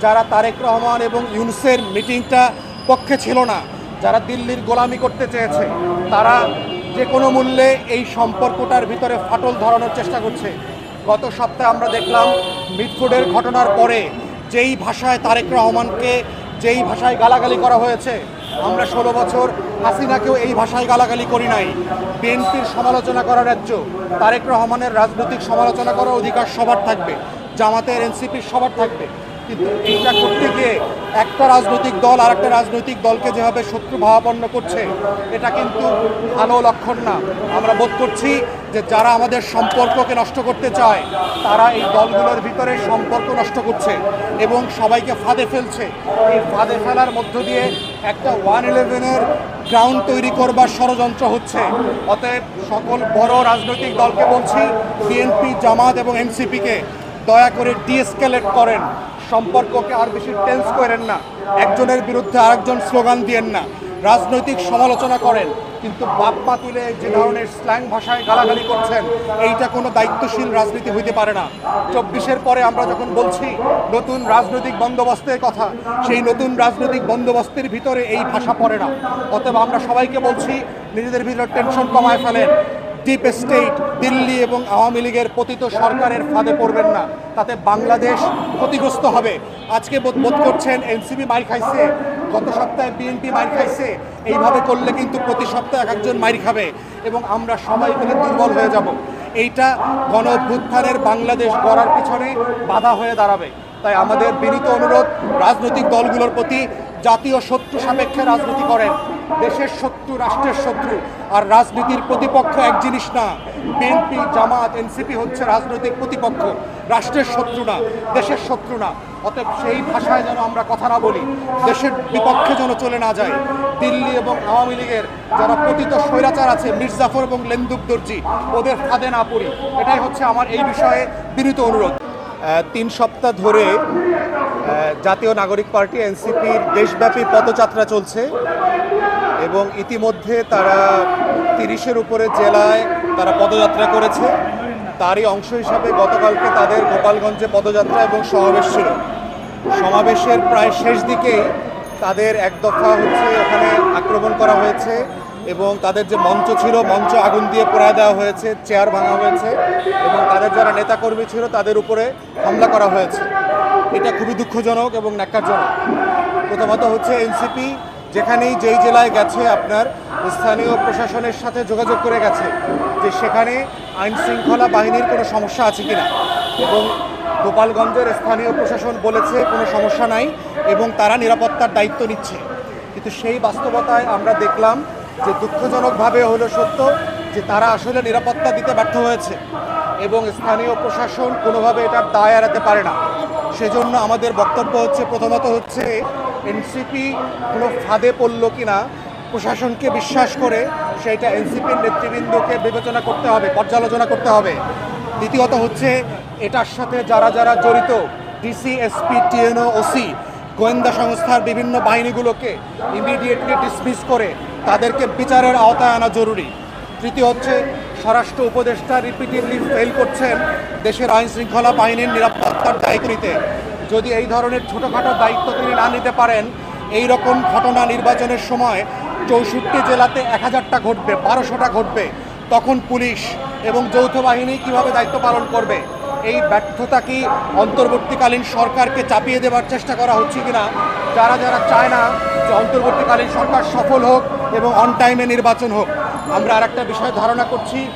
যারা তারেক রহমান এবং ইউনূসের মিটিংটা পক্ষে ছিল না, যারা দিল্লির গোলামি করতে চেয়েছে, তারা যে কোনো মূল্যে এই সম্পর্কটার ভিতরে ফাটল ধরানোর চেষ্টা করছে। গত সপ্তাহে আমরা দেখলাম মিটফুডের ঘটনার পরে যেই ভাষায় তারেক রহমানকে যেই ভাষায় গালাগালি করা হয়েছে, আমরা 16 বছর হাসিনাকেও এই ভাষায় গালাগালি করি নাই। বিএনপির সমালোচনা করার রাজ্য, তারেক রহমানের রাজনৈতিক সমালোচনা করার অধিকার সবার থাকবে, জামাতের এনসিপির সবার থাকবে। কিন্তু এইটা করতে গিয়ে একটা রাজনৈতিক দল আর একটা রাজনৈতিক দলকে যেভাবে শত্রু ভাবাপন্ন করছে, এটা কিন্তু ভালো লক্ষণ না। আমরা বোধ করছি যে যারা আমাদের সম্পর্ককে নষ্ট করতে চায়, তারা এই দলগুলোর ভিতরে সম্পর্ক নষ্ট করছে এবং সবাইকে ফাঁদে ফেলছে। এই ফাঁদে ফেলার মধ্য দিয়ে একটা 111-এর গ্রাউন্ড তৈরি করবার ষড়যন্ত্র হচ্ছে। অতএব সকল বড় রাজনৈতিক দলকে বলছি, বিএনপি, জামাত এবং এনসিপিকে দয়া করে ডিএসকেলেট করেন, সম্পর্ককে আর বেশি টেন্স করেন না, একজনের বিরুদ্ধে আরেকজন স্লোগান দিয়েন না, রাজনৈতিক সমালোচনা করেন, কিন্তু বাপ মা তুলে যে ধরনের স্ল্যাং ভাষায় গালাগালি করছেন, এইটা কোনো দায়িত্বশীল রাজনীতি হইতে পারে না। 24-এর পরে আমরা যখন বলছি নতুন রাজনৈতিক বন্দোবস্তের কথা, সেই নতুন রাজনৈতিক বন্দোবস্তের ভিতরে এই ভাষা পড়ে না। অতএব আমরা সবাইকে বলছি, নিজেদের ভিতরে টেনশন কমায় ফেলেন। ডিপ স্টেট, দিল্লি এবং আওয়ামী লীগের পতিত সরকারের ফাঁদে পড়বেন না, তাতে বাংলাদেশ ক্ষতিগ্রস্ত হবে। আজকে বোধ করছেন এনসিপি মাইর খাইছে, গত সপ্তাহে বিএনপি মাইর খাইছে, এইভাবে করলে কিন্তু প্রতি সপ্তাহে এক একজন মাইর খাবে এবং আমরা সবাই মিলে দুর্বল হয়ে যাব। এইটা গণ অভ্যুত্থানের বাংলাদেশ গড়ার পিছনে বাধা হয়ে দাঁড়াবে। তাই আমাদের বিনীত অনুরোধ রাজনৈতিক দলগুলোর প্রতি, জাতীয় শত্রু সাপেক্ষে রাজনীতি করেন। দেশের শত্রু রাষ্ট্রের শত্রু, আর রাজনীতির প্রতিপক্ষ এক জিনিস না। বিএনপি, জামাত, এনসিপি হচ্ছে রাজনৈতিক প্রতিপক্ষ, রাষ্ট্রের শত্রু না, দেশের শত্রু না। অতএব সেই ভাষায় যেন আমরা কথা না বলি, দেশের বিপক্ষে যেন চলে না যায়। দিল্লি এবং আওয়ামী লীগের যারা পতিত স্বৈরাচার আছে, মির্জাফর এবং লেন্দুক দর্জি, ওদের ফাঁদে না পড়ি, এটাই হচ্ছে আমার এই বিষয়ে বিনীত অনুরোধ। 3 সপ্তাহ ধরে জাতীয় নাগরিক পার্টি এনসিপির দেশব্যাপী পদযাত্রা চলছে এবং ইতিমধ্যে তারা 30-এর উপরে জেলায় তারা পদযাত্রা করেছে। তারই অংশ হিসাবে গতকালকে তাদের গোপালগঞ্জে পদযাত্রা এবং সমাবেশ ছিল। সমাবেশের প্রায় শেষ দিকেই তাদের এক দফা হচ্ছে ওখানে আক্রমণ করা হয়েছে এবং তাদের যে মঞ্চ ছিল, মঞ্চ আগুন দিয়ে পোড়ায় দেওয়া হয়েছে, চেয়ার ভাঙা হয়েছে এবং তাদের যারা নেতাকর্মী ছিল তাদের উপরে হামলা করা হয়েছে। এটা খুবই দুঃখজনক এবং ন্যাক্কারজনক। প্রথমত হচ্ছে এনসিপি যেখানেই যেই জেলায় গেছে, আপনার স্থানীয় প্রশাসনের সাথে যোগাযোগ করে গেছে যে সেখানে আইন শৃঙ্খলা বাহিনীর কোনো সমস্যা আছে কিনা, এবং গোপালগঞ্জের স্থানীয় প্রশাসন বলেছে কোনো সমস্যা নাই এবং তারা নিরাপত্তার দায়িত্ব নিচ্ছে। কিন্তু সেই বাস্তবতায় আমরা দেখলাম যে দুঃখজনকভাবে হলো সত্য যে তারা আসলে নিরাপত্তা দিতে ব্যর্থ হয়েছে এবং স্থানীয় প্রশাসন কোনোভাবে এটার দায় এড়াতে পারে না। সেজন্য আমাদের বক্তব্য হচ্ছে, প্রথমত হচ্ছে এনসিপি কোনো ফাঁদে পড়ল কিনা প্রশাসনকে বিশ্বাস করে সেইটা এনসিপির নেতৃবৃন্দকে বিবেচনা করতে হবে, পর্যালোচনা করতে হবে। দ্বিতীয়ত হচ্ছে এটার সাথে যারা যারা জড়িত, ডিসি, এসপি, টিএনও, ওসি, গোয়েন্দা সংস্থার বিভিন্ন বাহিনীগুলোকে ইমিডিয়েটলি ডিসমিস করে তাদেরকে বিচারের আওতায় আনা জরুরি। তৃতীয় হচ্ছে স্বরাষ্ট্র উপদেষ্টা রিপিটেডলি ফেল করছেন দেশের আইন শৃঙ্খলা বাহিনীর নিরাপত্তার দায়িত্ব নিতে। যদি এই ধরনের ছোটোখাটো দায়িত্ব তিনি না নিতে পারেন, এই রকম ঘটনা নির্বাচনের সময় 64 জেলাতে 1000টা ঘটবে, 1200টা ঘটবে, তখন পুলিশ এবং যৌথ বাহিনী কীভাবে দায়িত্ব পালন করবে? এই ব্যর্থতা কি অন্তর্বর্তীকালীন সরকারকে চাপিয়ে দেওয়ার চেষ্টা করা হচ্ছে কিনা? যারা যারা চায় না যে অন্তর্বর্তীকালীন সরকার সফল হোক এবং অন টাইমে নির্বাচন হোক। আমরা আর একটা বিষয় ধারণা করছি,